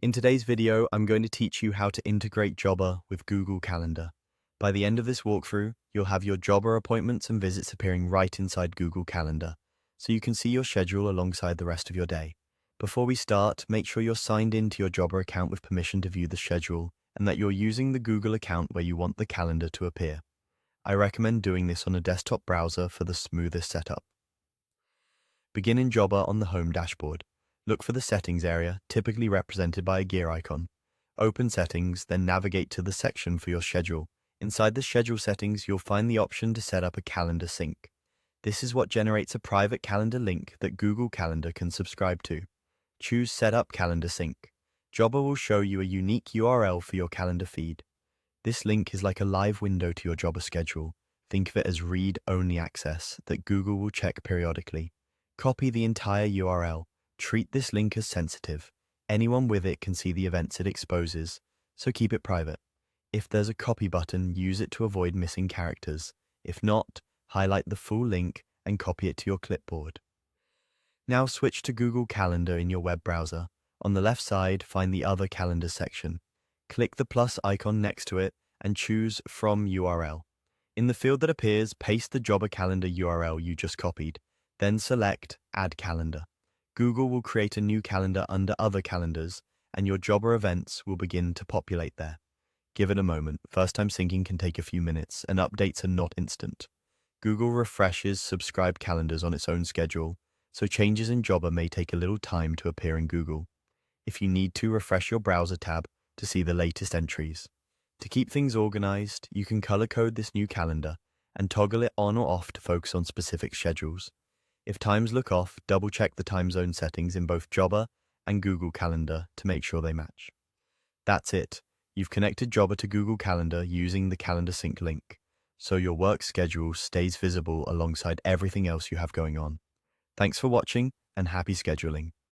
In today's video, I'm going to teach you how to integrate Jobber with Google Calendar. By the end of this walkthrough, you'll have your Jobber appointments and visits appearing right inside Google Calendar, so you can see your schedule alongside the rest of your day. Before we start, make sure you're signed into your Jobber account with permission to view the schedule, and that you're using the Google account where you want the calendar to appear. I recommend doing this on a desktop browser for the smoothest setup. Begin in Jobber on the home dashboard. Look for the settings area, typically represented by a gear icon. Open settings, then navigate to the section for your schedule. Inside the schedule settings, you'll find the option to set up a calendar sync. This is what generates a private calendar link that Google Calendar can subscribe to. Choose Set Up Calendar Sync. Jobber will show you a unique URL for your calendar feed. This link is like a live window to your Jobber schedule. Think of it as read-only access that Google will check periodically. Copy the entire URL. Treat this link as sensitive. Anyone with it can see the events it exposes, so keep it private. If there's a copy button, use it to avoid missing characters. If not, highlight the full link and copy it to your clipboard. Now switch to Google Calendar in your web browser. On the left side, find the Other Calendar section. Click the plus icon next to it and choose From URL. In the field that appears, paste the Jobber Calendar URL you just copied, then select Add Calendar. Google will create a new calendar under Other Calendars, and your Jobber events will begin to populate there. Give it a moment. First-time syncing can take a few minutes, and updates are not instant. Google refreshes subscribed calendars on its own schedule, so changes in Jobber may take a little time to appear in Google. If you need to, refresh your browser tab to see the latest entries. To keep things organized, you can color code this new calendar and toggle it on or off to focus on specific schedules. If times look off, double-check the time zone settings in both Jobber and Google Calendar to make sure they match. That's it. You've connected Jobber to Google Calendar using the Calendar Sync link, so your work schedule stays visible alongside everything else you have going on. Thanks for watching, and happy scheduling.